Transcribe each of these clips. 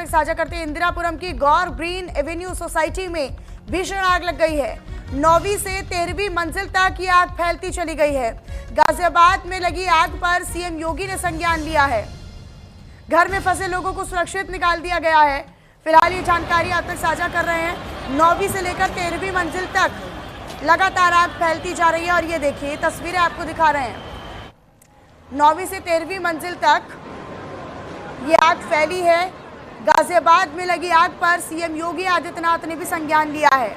तक साझा करते हैं। इंदिरापुरम की गौर ग्रीन एवेन्यू सोसाइटी में भीषण आग लग गई है। 9वीं से 13वीं मंजिल तक ये आग फैलती चली गई है। गाजियाबाद में लगी आग पर सीएम योगी ने संज्ञान लिया है। घर में फंसे लोगों को सुरक्षित निकाल दिया गया है। फिलहाल ये जानकारी आप तक साझा कर रहे हैं। 9वीं से लेकर 13वीं मंजिल तक लगातार आग फैलती जा रही है और ये देखिए तस्वीरें आपको दिखा रहे हैं। 9वीं से 13वीं मंजिल तक ये आग फैली है। गाजियाबाद में लगी आग पर सीएम योगी आदित्यनाथ ने भी संज्ञान लिया है।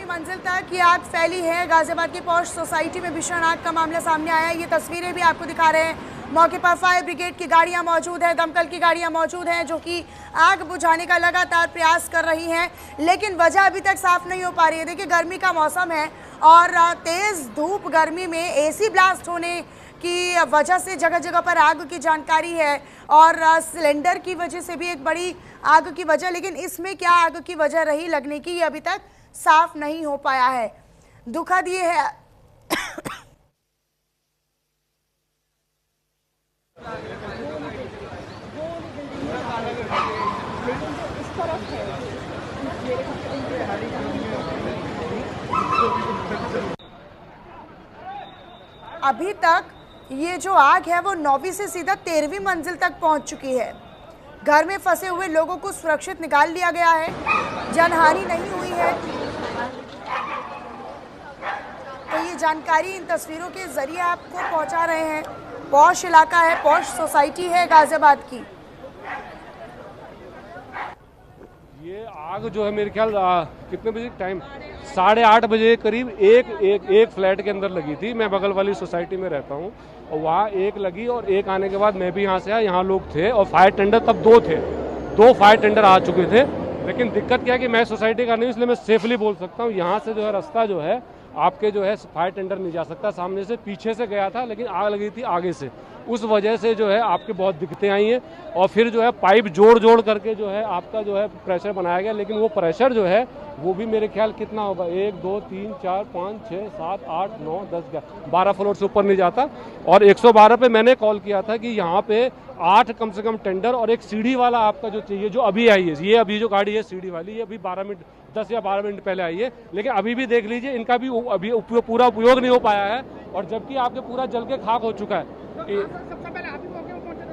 मंजिल तक ये आग फैली है। गाजियाबाद की पॉश सोसाइटी में भीषण आग का मामला सामने आया है। ये तस्वीरें भी आपको दिखा रहे हैं। मौके पर फायर ब्रिगेड की गाड़ियां मौजूद है, दमकल की गाड़ियां मौजूद हैं जो कि आग बुझाने का लगातार प्रयास कर रही हैं, लेकिन वजह अभी तक साफ नहीं हो पा रही है। देखिए गर्मी का मौसम है और तेज धूप गर्मी में एसी ब्लास्ट होने की वजह से जगह जगह पर आग की जानकारी है और सिलेंडर की वजह से भी एक बड़ी आग की वजह, लेकिन इसमें क्या आग की वजह रही लगने की ये अभी तक साफ नहीं हो पाया है। दुखद ये है अभी तक ये जो आग है वो 9वीं से सीधा 13वीं मंजिल तक पहुंच चुकी है। घर में फंसे हुए लोगों को सुरक्षित निकाल लिया गया है। जनहानि नहीं हुई है। तो ये जानकारी इन तस्वीरों के जरिए आपको पहुंचा रहे हैं। पॉश इलाका है, पॉश सोसाइटी है गाजियाबाद की। ये आग जो है मेरे ख्याल कितने बजे टाइम 8:30 बजे करीब एक फ्लैट के अंदर लगी थी। मैं बगल वाली सोसाइटी में रहता हूँ और वहाँ एक लगी और एक आने के बाद मैं भी यहाँ से आया। यहाँ लोग थे और फायर टेंडर तब 2 थे, 2 फायर टेंडर आ चुके थे। लेकिन दिक्कत क्या है कि मैं सोसाइटी का नहीं, इसलिए मैं सेफली बोल सकता हूँ। यहाँ से जो है रास्ता जो है आपके जो है फायर टेंडर नहीं जा सकता। सामने से पीछे से गया था लेकिन आग लगी थी आगे से, उस वजह से जो है आपके बहुत दिक्कतें आई हैं। और फिर जो है पाइप जोड़ करके जो है आपका जो है प्रेशर बनाया गया, लेकिन वो प्रेशर जो है वो भी मेरे ख्याल कितना होगा 1 2 3 4 5 6 7 8 9 10 12 फ्लोर से ऊपर नहीं जाता। और 112 पे मैंने कॉल किया था कि यहाँ पे 8 कम से कम टेंडर और एक सीढ़ी वाला आपका जो चाहिए, जो अभी आई है। ये अभी जो गाड़ी है सीढ़ी वाली, ये अभी 10 या 12 मिनट पहले आई है, लेकिन अभी भी देख लीजिए इनका भी अभी पूरा उपयोग नहीं हो पाया है। और जबकि आपके पूरा जल के खाक हो चुका है।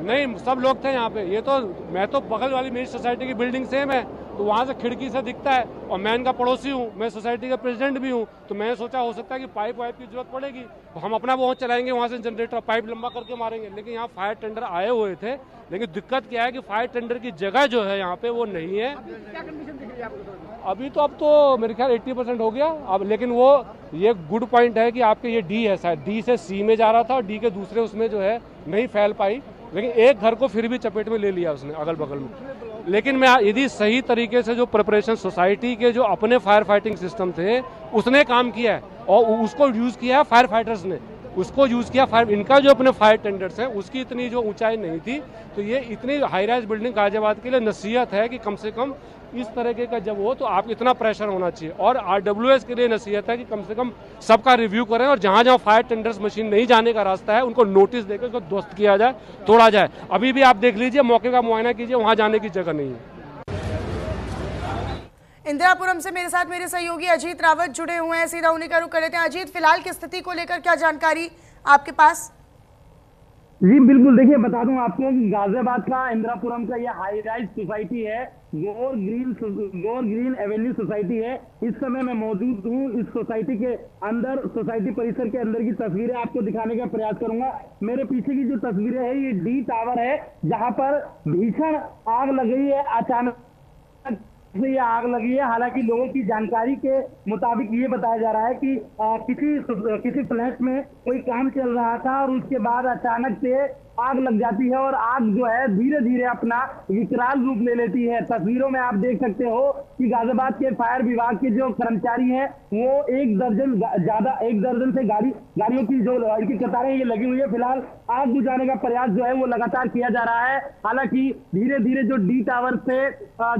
नहीं, सब लोग थे यहाँ पे। ये तो मैं तो बगल वाली मेरी सोसाइटी की बिल्डिंग सेम है, तो वहाँ से खिड़की से दिखता है और मैं इनका पड़ोसी हूँ, मैं सोसाइटी का प्रेसिडेंट भी हूँ। तो मैंने सोचा हो सकता है कि पाइप वाइप की जरूरत पड़ेगी तो हम अपना वो चलाएंगे, वहाँ से जनरेटर पाइप लंबा करके मारेंगे। लेकिन यहाँ फायर टेंडर आए हुए थे, लेकिन दिक्कत क्या है कि फायर टेंडर की जगह जो है यहाँ पे वो नहीं है। अभी तो अब तो मेरे ख्याल 80% हो गया अब। लेकिन वो ये गुड पॉइंट है कि आपके ये डी है, शायद डी से सी में जा रहा था और डी के दूसरे उसमें जो है नहीं फैल पाई, लेकिन एक घर को फिर भी चपेट में ले लिया उसने अगल बगल में। लेकिन मैं यदि सही तरीके से जो प्रिपरेशन सोसाइटी के जो अपने फायर फाइटिंग सिस्टम थे उसने काम किया है और उसको यूज़ किया है फायर फाइटर्स ने, उसको यूज़ किया फायर। इनका जो अपने फायर टेंडर्स हैं उसकी इतनी जो ऊंचाई नहीं थी, तो ये इतनी हाई राइज बिल्डिंग गाजियाबाद के लिए नसीहत है कि कम से कम इस तरीके का जब हो तो आप इतना प्रेशर होना चाहिए। और RWS के लिए नसीहत है कि कम से कम सबका रिव्यू करें और जहाँ जहाँ फायर टेंडर्स मशीन नहीं जाने का रास्ता है उनको नोटिस देकर उसको ध्वस्त किया जाए, तोड़ा जाए। अभी भी आप देख लीजिए, मौके का मुआयना कीजिए, वहाँ जाने की जगह नहीं है। इंदिरापुरम से मेरे साथ मेरे सहयोगी अजीत रावत जुड़े हुए हैं, सीधा उन्हीं का रुख कर लेते हैं। अजीत, फिलहाल की स्थिति को लेकर क्या जानकारी आपके पास? जी बिल्कुल, देखिए बता दूं आपको कि गाजियाबाद का इंदिरापुरम का ये हाई राइज सोसाइटी है, गौर ग्रीन एवेन्यू सोसाइटी है। इस समय मैं मौजूद हूँ इस सोसाइटी के अंदर, सोसाइटी परिसर के अंदर की तस्वीरें आपको दिखाने का प्रयास करूंगा। मेरे पीछे की जो तस्वीरें है ये डी टावर है, जहां पर भीषण आग लग गई है। अचानक से ये आग लगी है। हालांकि लोगों की जानकारी के मुताबिक ये बताया जा रहा है कि किसी फ्लैट में कोई काम चल रहा था और उसके बाद अचानक से आग लग जाती है और आग जो है धीरे धीरे अपना विकराल रूप ले लेती है। तस्वीरों में आप देख सकते हो कि गाजियाबाद के फायर विभाग के जो कर्मचारी हैं वो एक दर्जन से गाड़ियों की जो की कतारें ये लगी हुई है। फिलहाल आग बुझाने का प्रयास जो है वो लगातार किया जा रहा है। हालांकि धीरे धीरे जो डी टावर से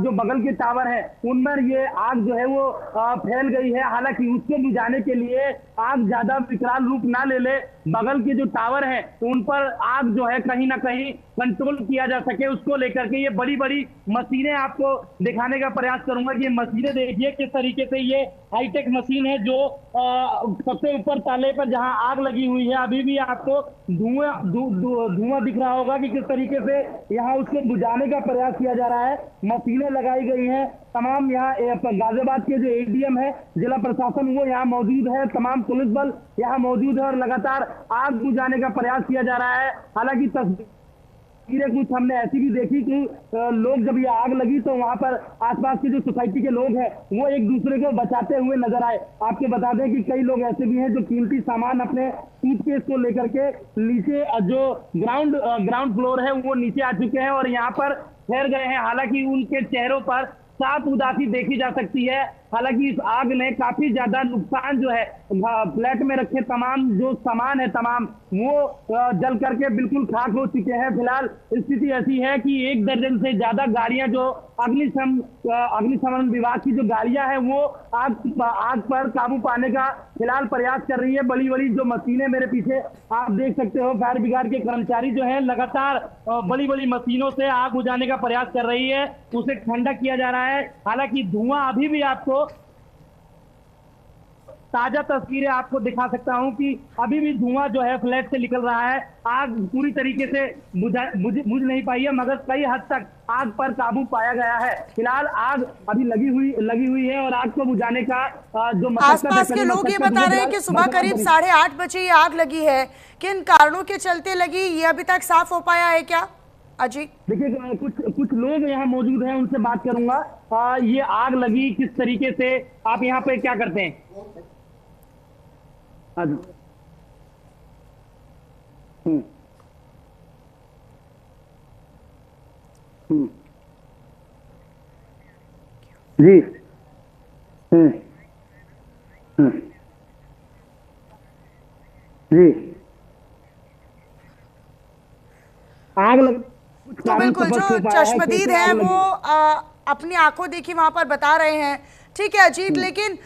जो बगल के टावर है उनमें ये आग जो है वो फैल गई है। हालांकि उसको बुझाने के लिए आग ज्यादा विकराल रूप ना ले ले, बगल के जो टावर है उन पर आग जो है कहीं ना कहीं कंट्रोल किया जा सके, उसको लेकर के ये बड़ी बड़ी मशीनें आपको दिखाने का प्रयास करूंगा कि ये मशीनें देखिए किस तरीके से ये हाईटेक मशीन है जो सबसे ऊपर ताले पर जहां आग लगी हुई है अभी भी आपको धुआं दिख रहा होगा कि किस तरीके से यहाँ उसको बुझाने का प्रयास किया जा रहा है। मशीनें लगाई गई हैं तमाम, यहाँ गाजियाबाद के जो एडीएम है जिला प्रशासन वो यहाँ मौजूद है, तमाम पुलिस बल यहाँ मौजूद है और लगातार आग बुझाने का प्रयास किया जा रहा है। हालांकि तस्वीरें कुछ हमने ऐसी भी देखी कि लोग जब ये आग लगी तो वहां पर आसपास के जो सोसाइटी के लोग हैं वो एक दूसरे को बचाते हुए नजर आए। आपको बता दें कि कई लोग ऐसे भी हैं जो कीमती सामान अपने सूटकेस को लेकर के नीचे जो ग्राउंड फ्लोर है वो नीचे आ चुके हैं और यहाँ पर ठहर गए हैं। हालांकि उनके चेहरों पर साफ उदासी देखी जा सकती है। हालांकि इस आग ने काफी ज्यादा नुकसान जो है फ्लैट में रखे तमाम जो सामान है तमाम वो जल करके बिल्कुल खाक हो चुके हैं। फिलहाल स्थिति ऐसी है कि एक दर्जन से ज्यादा गाड़ियां जो अग्निशमन विभाग की जो गाड़ियां हैं वो आग पर काबू पाने का फिलहाल प्रयास कर रही है। बड़ी बड़ी जो मशीनें मेरे पीछे आप देख सकते हो, फायर ब्रिगेड के कर्मचारी जो है लगातार बड़ी बड़ी मशीनों से आग बुझाने का प्रयास कर रही है, उसे ठंडा किया जा रहा है। हालांकि धुआं अभी भी आपको ताजा तस्वीरें आपको दिखा सकता हूं कि अभी भी धुआं जो है फ्लैट से निकल रहा है। आग पूरी तरीके से बुझ नहीं पाई है मगर कई हद तक आग पर काबू पाया गया है। फिलहाल आग अभी लगी हुई है और आग को बुझाने का जो आसपास के लोग ये बता रहे हैं कि सुबह करीब 8:30 बजे ये आग लगी है। किन कारणों के चलते लगी ये अभी तक साफ हो पाया है क्या अजीत? देखिए कुछ लोग यहाँ मौजूद हैं, उनसे बात करूंगा। ये आग लगी किस तरीके से, आप यहाँ पे क्या करते हैं? जी जी आग लग तो बिल्कुल जो चश्मदीद है वो अपनी आंखों देखी वहां पर बता रहे हैं। ठीक है अजीत, लेकिन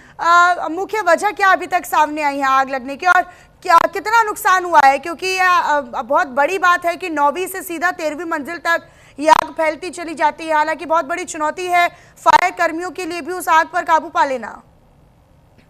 मुख्य वजह क्या अभी तक सामने आई है आग लगने की और क्या कितना नुकसान हुआ है? क्योंकि यह बहुत बड़ी बात है कि 9वीं से सीधा 13वीं मंजिल तक ये आग फैलती चली जाती है। हालांकि बहुत बड़ी चुनौती है फायर कर्मियों के लिए भी उस आग पर काबू पा लेना।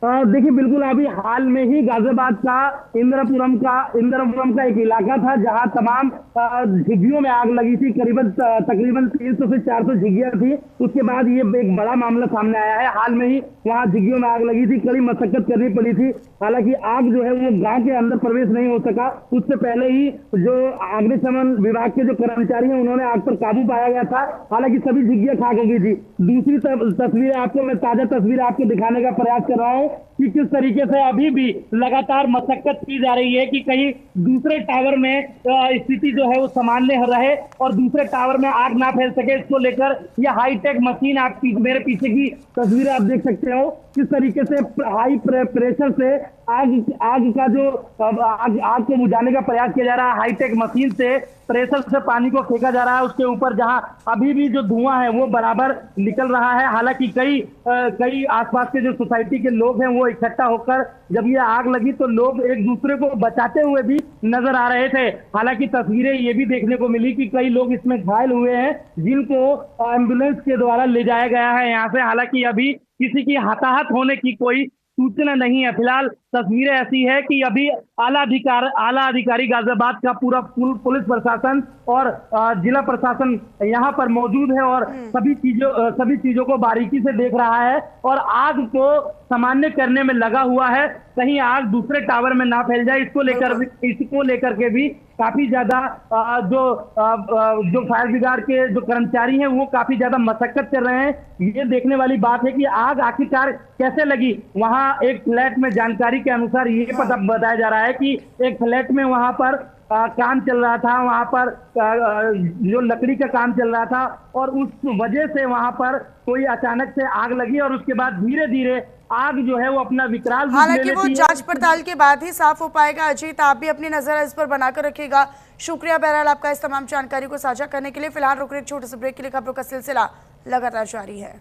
देखिए बिल्कुल अभी हाल में ही गाजियाबाद का इंद्रपुरम का एक इलाका था जहां तमाम झुग्गियों में आग लगी थी। तकरीबन 300 से 400 झुग्गियां थी। उसके बाद ये एक बड़ा मामला सामने आया है। हाल में ही वहां झुग्गियों में आग लगी थी, कड़ी मशक्कत करनी पड़ी थी। हालांकि आग जो है वो गांव के अंदर प्रवेश नहीं हो सका। उससे पहले ही जो अग्निशमन विभाग के जो कर्मचारी हैं उन्होंने आग पर काबू पाया गया था। हालांकि सभी झुग्गियां खाक हो गई थी। दूसरी तस्वीर आपको मैं ताजा तस्वीर आपको दिखाने का प्रयास कर रहा हूँ कि किस तरीके से अभी भी लगातार मशक्कत की जा रही है कि कहीं दूसरे टावर में स्थिति जो है वो सामान्य रहे और दूसरे टावर में आग ना फैल सके। इसको लेकर यह हाईटेक मशीन आप मेरे पीछे की तस्वीरें आप देख सकते हो किस तरीके से हाई प्रेशर से आग को बुझाने का प्रयास किया जा रहा है। हाईटेक मशीन से प्रेशर से पानी को फेंका जा रहा है उसके ऊपर, जहां अभी भी जो धुआं है वो बराबर निकल रहा है। हालांकि कई आसपास के जो सोसाइटी के लोग हैं वो इकट्ठा होकर जब ये आग लगी तो लोग एक दूसरे को बचाते हुए भी नजर आ रहे थे। हालांकि तस्वीरें ये भी देखने को मिली कि कई लोग इसमें घायल हुए हैं जिनको एम्बुलेंस के द्वारा ले जाया गया है यहाँ से। हालांकि अभी किसी की हताहत होने की कोई सूचना नहीं है। फिलहाल तस्वीरें ऐसी है कि अभी आला अधिकारी गाजियाबाद का पूरा पुलिस प्रशासन और जिला प्रशासन यहाँ पर मौजूद है और सभी चीजों को बारीकी से देख रहा है और आग को सामान्य करने में लगा हुआ है, कहीं आग दूसरे टावर में ना फैल जाए। इसको लेकर के भी काफी ज्यादा जो फायर ब्रिगेड के जो कर्मचारी हैं वो काफी ज्यादा मशक्कत कर रहे हैं। ये देखने वाली बात है कि आग आखिरकार कैसे लगी। वहां एक फ्लैट में जानकारी के अनुसार ये बताया जा रहा है कि एक फ्लैट में वहां पर काम चल रहा था वहां पर, जो लकड़ी का काम चल रहा था, और उस वजह से वहां पर कोई अचानक से आग लगी और उसके बाद धीरे धीरे आग जो है वो अपना विकराल रूप ले हालांकि वो लेती है। जांच पड़ताल के बाद ही साफ हो पाएगा। अजीत, आप भी अपनी नजर इस पर बनाकर रखिएगा। शुक्रिया बहरहाल आपका इस तमाम जानकारी को साझा करने के लिए। फिलहाल रुक रहे एक छोटे से ब्रेक के लिए, खबरों का सिलसिला लगातार जारी है।